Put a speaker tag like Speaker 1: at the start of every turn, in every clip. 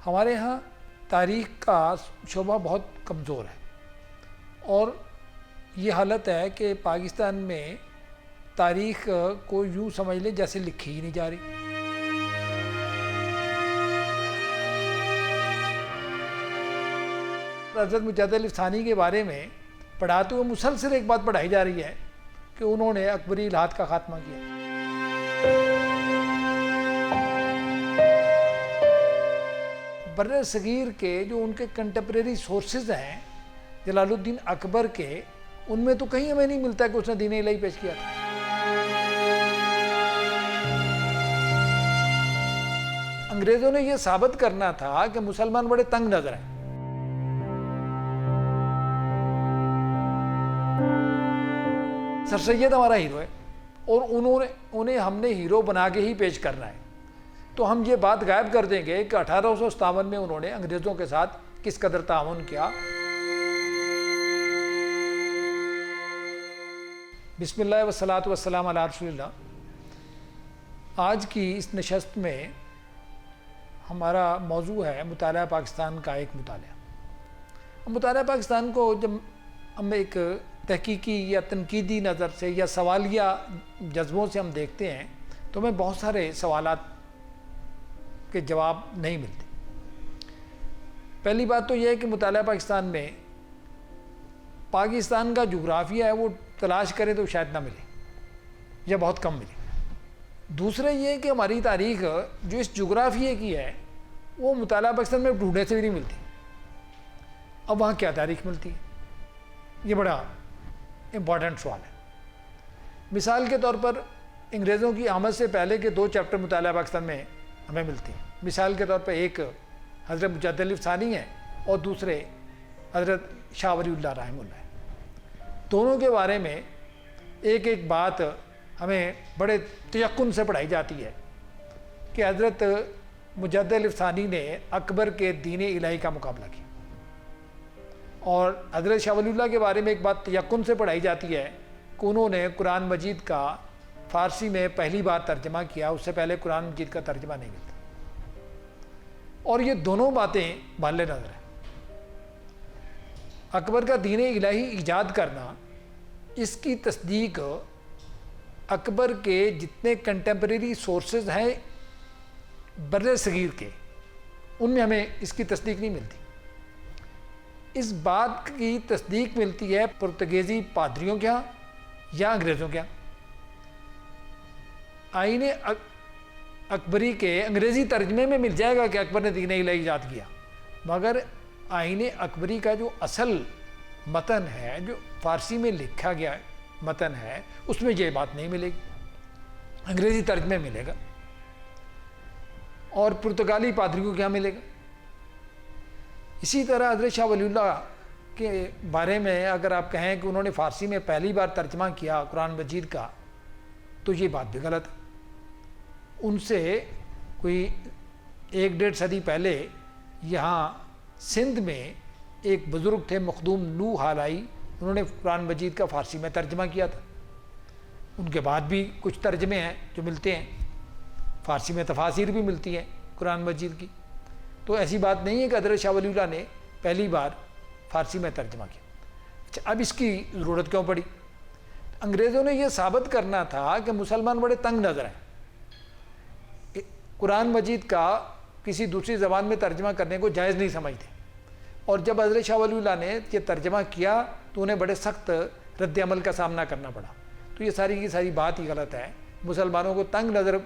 Speaker 1: ہمارے ہاں تاریخ کا شعبہ بہت کمزور ہے، اور یہ حالت ہے کہ پاکستان میں تاریخ کو یوں سمجھ لیں جیسے لکھی ہی نہیں جا رہی۔ حضرت مجدد علی ثانی کے بارے میں پڑھاتے ہوئے مسلسل ایک بات پڑھائی جا رہی ہے کہ انہوں نے اکبری الہات کا خاتمہ کیا۔ بر صغیر کے جو ان کے کنٹمپریری سورسز ہیں جلال الدین اکبر کے، ان میں تو کہیں ہمیں نہیں ملتا کہ اس نے دین الہی پیش کیا تھا۔ انگریزوں نے یہ ثابت کرنا تھا کہ مسلمان بڑے تنگ نظر ہیں۔ سر سید ہمارا ہیرو ہے اور انہیں ہم نے ہیرو بنا کے ہی پیش کرنا ہے، تو ہم یہ بات غائب کر دیں گے کہ 1857 میں انہوں نے انگریزوں کے ساتھ کس قدر تعاون کیا۔ بسم اللہ والصلاۃ والسلام علی رسول اللہ۔ آج کی اس نشست میں ہمارا موضوع ہے مطالعہ پاکستان کا ایک مطالعہ۔ مطالعہ پاکستان کو جب ہم ایک تحقیقی یا تنقیدی نظر سے یا سوالیہ جذبوں سے ہم دیکھتے ہیں تو ہمیں بہت سارے سوالات کے جواب نہیں ملتے۔ پہلی بات تو یہ ہے کہ مطالعہ پاکستان میں پاکستان کا جغرافیہ ہے وہ تلاش کریں تو شاید نہ ملے یا بہت کم ملے۔ دوسرا یہ ہے کہ ہماری تاریخ جو اس جغرافیے کی ہے وہ مطالعہ پاکستان میں ڈھونڈنے سے بھی نہیں ملتی۔ اب وہاں کیا تاریخ ملتی ہے، یہ بڑا امپورٹنٹ سوال ہے۔ مثال کے طور پر انگریزوں کی آمد سے پہلے کے 2 چیپٹر مطالعہ پاکستان میں ہمیں ملتے ہیں۔ مثال کے طور پر ایک حضرت مجدد علی ثانی ہے اور دوسرے حضرت شاہ ولی اللہ رحمہ اللہ ہے۔ دونوں کے بارے میں ایک ایک بات ہمیں بڑے تیقن سے پڑھائی جاتی ہے کہ حضرت مجدد علی ثانی نے اکبر کے دین الہی کا مقابلہ کیا، اور حضرت شاہ ولی اللہ کے بارے میں ایک بات تیقن سے پڑھائی جاتی ہے کہ انہوں نے قرآن مجید کا فارسی میں پہلی بار ترجمہ کیا، اس سے پہلے قرآن مجید کا ترجمہ نہیں ملتا، اور یہ دونوں باتیں بالِ نظر ہیں۔ اکبر کا دین الہی ایجاد کرنا، اس کی تصدیق اکبر کے جتنے کنٹمپریری سورسز ہیں بر صغیر کے، ان میں ہمیں اس کی تصدیق نہیں ملتی۔ اس بات کی تصدیق ملتی ہے پرتگیزی پادریوں کے ہاں یا انگریزوں کے ہاں۔ آئین اکبری کے انگریزی ترجمے میں مل جائے گا کہ اکبر نے دین الہی ایجاد کیا، مگر آئین اکبری کا جو اصل متن ہے، جو فارسی میں لکھا گیا متن ہے، اس میں یہ بات نہیں ملے گی، انگریزی ترجمے ملے گا، اور پرتگالی پادریوں کے ہاں ملے گا۔ اسی طرح حضرت شاہ ولی اللہ کے بارے میں اگر آپ کہیں کہ انہوں نے فارسی میں پہلی بار ترجمہ کیا قرآن مجید کا، تو یہ بات بھی غلط ہے۔ ان سے کوئی 1-1.5 صدی پہلے یہاں سندھ میں ایک بزرگ تھے مخدوم نوح حالائی، انہوں نے قرآن مجید کا فارسی میں ترجمہ کیا تھا۔ ان کے بعد بھی کچھ ترجمے ہیں جو ملتے ہیں، فارسی میں تفاسیر بھی ملتی ہیں قرآن مجید کی، تو ایسی بات نہیں ہے کہ حضرت شاہ ولی اللہ نے پہلی بار فارسی میں ترجمہ کیا۔ اچھا، اب اس کی ضرورت کیوں پڑی؟ انگریزوں نے یہ ثابت کرنا تھا کہ مسلمان بڑے تنگ نظر ہیں، قرآن مجید کا کسی دوسری زبان میں ترجمہ کرنے کو جائز نہیں سمجھتے، اور جب حضرت شاہ ولی اللہ نے یہ ترجمہ کیا تو انہیں بڑے سخت رد عمل کا سامنا کرنا پڑا۔ تو یہ ساری کی ساری بات ہی غلط ہے۔ مسلمانوں کو تنگ نظر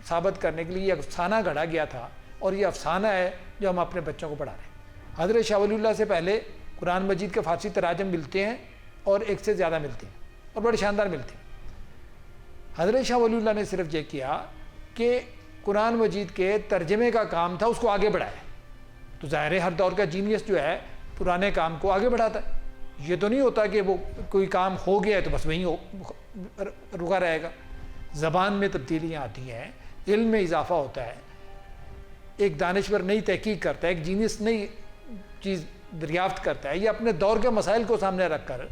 Speaker 1: ثابت کرنے کے لیے یہ افسانہ گھڑا گیا تھا، اور یہ افسانہ ہے جو ہم اپنے بچوں کو پڑھا رہے ہیں۔ حضرت شاہ ولی اللہ سے پہلے قرآن مجید کے فارسی تراجم ملتے ہیں، اور ایک سے زیادہ ملتے ہیں، اور بڑے شاندار ملتے ہیں۔ حضرت شاہ ولی اللہ نے صرف یہ کیا کہ قرآن مجید کے ترجمے کا کام تھا، اس کو آگے بڑھایا۔ تو ظاہر ہے ہر دور کا جینیس جو ہے پرانے کام کو آگے بڑھاتا ہے۔ یہ تو نہیں ہوتا کہ وہ کوئی کام ہو گیا ہے تو بس وہیں رکا رہے گا۔ زبان میں تبدیلیاں آتی ہیں، علم میں اضافہ ہوتا ہے، ایک دانشور نئی تحقیق کرتا ہے، ایک جینیس نئی چیز دریافت کرتا ہے، یہ اپنے دور کے مسائل کو سامنے رکھ کر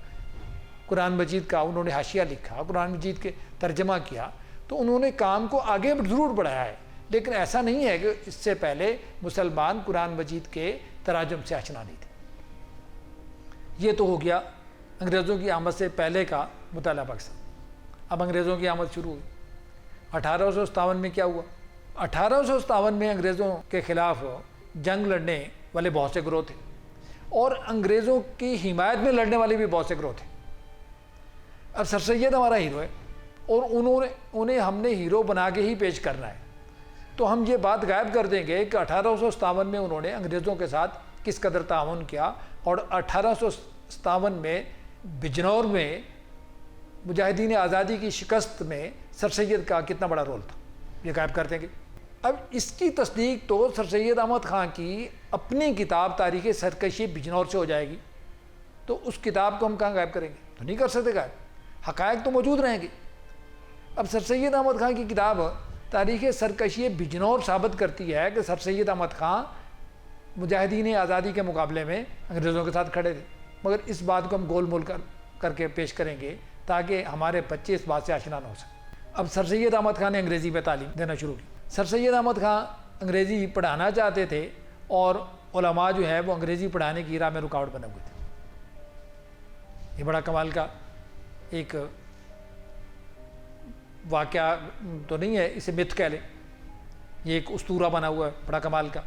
Speaker 1: قرآن مجید کا انہوں نے حاشیہ لکھا، قرآن مجید کے ترجمہ کیا، تو انہوں نے کام کو آگے ضرور بڑھایا ہے، لیکن ایسا نہیں ہے کہ اس سے پہلے مسلمان قرآن مجید کے تراجم سے آشنا نہیں تھے۔ یہ تو ہو گیا انگریزوں کی آمد سے پہلے کا مطالعہ پاکستان۔ اب انگریزوں کی آمد شروع ہوئی۔ 1857 میں کیا ہوا؟ 1857 میں انگریزوں کے خلاف جنگ لڑنے والے بہت سے گروہ تھے، اور انگریزوں کی حمایت میں لڑنے والے بھی بہت سے گروہ تھے۔ اب سر سید ہمارا ہیرو ہے، اور انہیں ہم نے ہیرو بنا کے ہی پیش کرنا ہے، تو ہم یہ بات غائب کر دیں گے کہ 1857 میں انہوں نے انگریزوں کے ساتھ کس قدر تعاون کیا، اور 1857 میں بجنور میں مجاہدین آزادی کی شکست میں سر سید کا کتنا بڑا رول تھا، یہ غائب کر دیں گے۔ اب اس کی تصدیق تو سر سید احمد خان کی اپنی کتاب تاریخ سرکشی بجنور سے ہو جائے گی، تو اس کتاب کو ہم کہاں غائب کریں گے؟ تو نہیں کر سکتے غائب، حقائق تو موجود رہیں گے۔ اب سر سید احمد خان کی کتاب تاریخ سرکشی بجنور ثابت کرتی ہے کہ سر سید احمد خان مجاہدین آزادی کے مقابلے میں انگریزوں کے ساتھ کھڑے تھے، مگر اس بات کو ہم گول مول کر کے پیش کریں گے تاکہ ہمارے بچے اس بات سے آشنا نہ ہو سکے۔ اب سر سید احمد خان نے انگریزی میں تعلیم دینا شروع کی۔ سر سید احمد خان انگریزی پڑھانا چاہتے تھے، اور علماء جو ہے وہ انگریزی پڑھانے کی راہ میں رکاوٹ بنے ہوئے تھے۔ یہ بڑا کمال کا ایک واقعہ تو نہیں ہے، اسے متھ کہہ لیں، یہ ایک اسطورہ بنا ہوا ہے بڑا کمال کا۔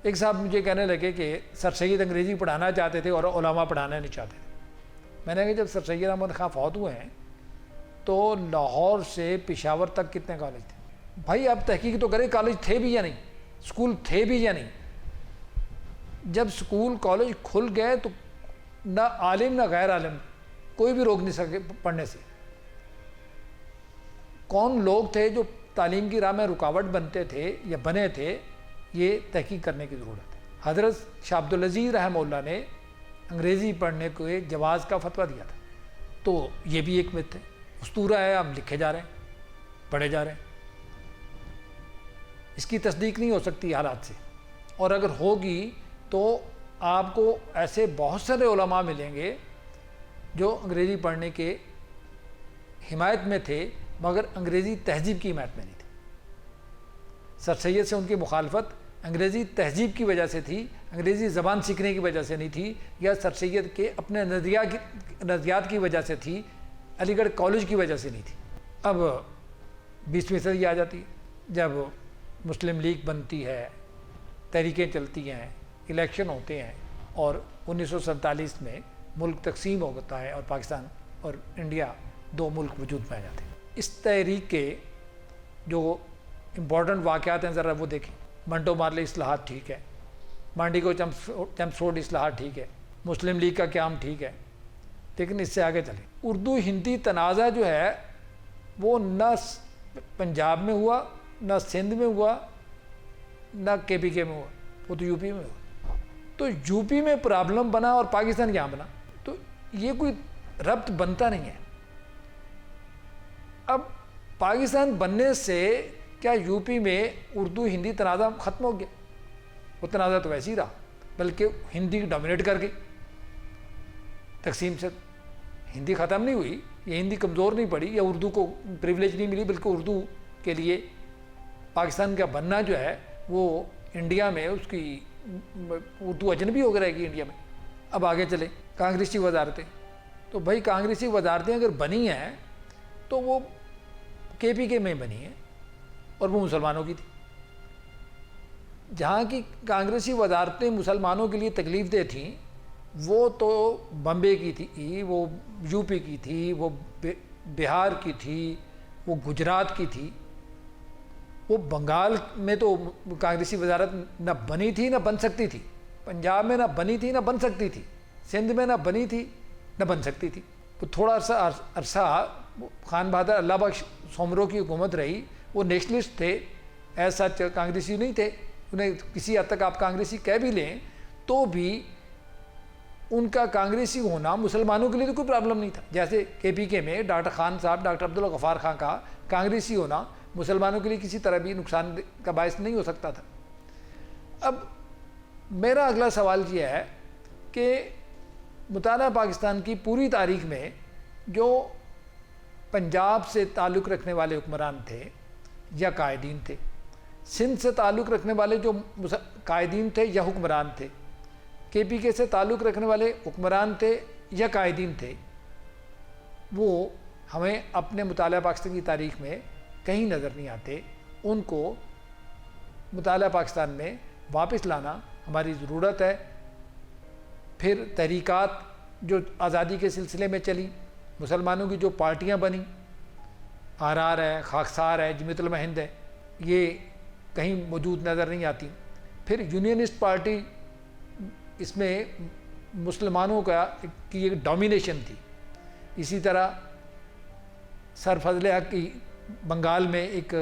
Speaker 1: ایک صاحب مجھے کہنے لگے کہ سر سید انگریزی پڑھانا چاہتے تھے اور علماء پڑھانا نہیں چاہتے تھے۔ میں نے کہا جب سر سید احمد خان فوت ہوئے ہیں تو لاہور سے پشاور تک کتنے کالج تھے؟ بھائی آپ تحقیق تو کریں، کالج تھے بھی یا نہیں، اسکول تھے بھی یا نہیں؟ جب اسکول کالج کھل گئے تو نہ عالم نہ غیر عالم کوئی بھی روک نہیں سکے پڑھنے سے۔ کون لوگ تھے جو تعلیم کی راہ میں رکاوٹ بنتے تھے یا بنے تھے، یہ تحقیق کرنے کی ضرورت ہے۔ حضرت شاہ عبدالعزیز رحمہ اللہ نے انگریزی پڑھنے کو جواز کا فتویٰ دیا تھا، تو یہ بھی ایک مت ہے، اسطورہ ہے، ہم لکھے جا رہے ہیں، پڑھے جا رہے ہیں، اس کی تصدیق نہیں ہو سکتی حالات سے۔ اور اگر ہوگی تو آپ کو ایسے بہت سارے علماء ملیں گے جو انگریزی پڑھنے کے حمایت میں تھے، مگر انگریزی تہذیب کی حمایت میں نہیں تھے۔ سر سید سے ان کی مخالفت انگریزی تہذیب کی وجہ سے تھی، انگریزی زبان سیکھنے کی وجہ سے نہیں تھی، یا سر سید کے اپنے نظریات کی وجہ سے تھی، علی گڑھ کالج کی وجہ سے نہیں تھی۔ اب 20ویں صدی آ جاتی ہے، جب مسلم لیگ بنتی ہے، تحریکیں چلتی ہیں، الیکشن ہوتے ہیں، اور 1947 میں ملک تقسیم ہوتا ہے اور پاکستان اور انڈیا دو ملک وجود میں آ جاتے ہیں۔ اس تحریک کے جو امپورٹنٹ واقعات ہیں ذرا وہ دیکھیں۔ منٹو مارلے اصلاحات ٹھیک ہے، مانڈی کو چمسفورڈ اصلاحات ٹھیک ہے، مسلم لیگ کا قیام ٹھیک ہے، لیکن اس سے آگے چلیں۔ اردو ہندی تنازع جو ہے وہ نہ پنجاب میں ہوا، نہ سندھ میں ہوا، نہ کے پی کے میں ہوا، وہ تو یو پی میں ہوا۔ تو یو پی میں پرابلم بنا اور پاکستان یہاں بنا، تو یہ کوئی ربط بنتا نہیں ہے۔ اب پاکستان بننے سے کیا یو پی میں اردو ہندی تنازع ختم ہو گیا؟ وہ تنازع تو ویسے ہی رہا، بلکہ ہندی ڈومینیٹ کر گئی تقسیم سے۔ ہندی ختم نہیں ہوئی، یہ ہندی کمزور نہیں پڑی، یا اردو کو پریولیج نہیں ملی، بلکہ اردو کے لیے پاکستان کا بننا جو ہے وہ انڈیا میں اس کی اردو اجنبی ہو کے رہے گی انڈیا میں۔ اب آگے چلیں، کانگریسی وزارتیں، تو بھائی کانگریسی وزارتیں اگر بنی ہیں تو وہ کے پی کے میں بنی ہیں، اور وہ مسلمانوں کی تھی۔ جہاں کی کانگریسی وزارتیں مسلمانوں کے لیے تکلیف دہ تھیں، وہ تو بمبے کی تھی، وہ یو پی کی تھی، وہ بہار کی تھی، وہ گجرات کی تھی۔ وہ بنگال میں تو کانگریسی وزارت نہ بنی تھی نہ بن سکتی تھی، پنجاب میں نہ بنی تھی نہ بن سکتی تھی، سندھ میں نہ بنی تھی نہ بن سکتی تھی۔ تو تھوڑا سا عرصہ خان بہادر اللہ بخش سومرو کی حکومت رہی، وہ نیشنلسٹ تھے، ایسا کانگریسی نہیں تھے، انہیں کسی حد تک آپ کانگریسی کہہ بھی لیں تو بھی ان کا کانگریسی ہونا مسلمانوں کے لیے تو کوئی پرابلم نہیں تھا۔ جیسے کے پی کے میں ڈاکٹر خان صاحب، ڈاکٹر عبدالغفار خان کا کانگریسی ہونا مسلمانوں کے لیے کسی طرح بھی نقصان کا باعث نہیں ہو سکتا تھا۔ اب میرا اگلا سوال یہ ہے کہ مطالعہ پاکستان کی پوری تاریخ میں جو پنجاب سے تعلق رکھنے والے حکمران تھے، یا قائدین تھے. سندھ سے تعلق رکھنے والے جو قائدین تھے یا حکمران تھے, کے پی کے سے تعلق رکھنے والے حکمران تھے یا قائدین تھے, وہ ہمیں اپنے مطالعہ پاکستان کی تاریخ میں کہیں نظر نہیں آتے. ان کو مطالعہ پاکستان میں واپس لانا ہماری ضرورت ہے. پھر تحریکات جو آزادی کے سلسلے میں چلی, مسلمانوں کی جو پارٹیاں بنی, آرار ہے, خاکسار ہے, جمعیت علماء ہند ہے, یہ کہیں موجود نظر نہیں آتی. پھر یونینسٹ پارٹی, اس میں مسلمانوں کی ایک ڈومینیشن تھی. اسی طرح سر فضل حق کی بنگال میں ایک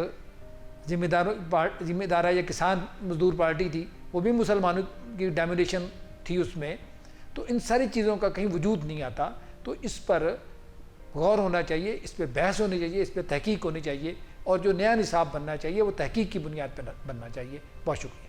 Speaker 1: ذمہ دارہ یا کسان مزدور پارٹی تھی, وہ بھی مسلمانوں کی ڈومینیشن تھی اس میں. تو ان ساری چیزوں کا کہیں وجود نہیں آتا. تو اس پر غور ہونا چاہیے, اس پہ بحث ہونی چاہیے, اس پہ تحقیق ہونی چاہیے, اور جو نیا نصاب بننا چاہیے وہ تحقیق کی بنیاد پہ بننا چاہیے. بہت شکریہ.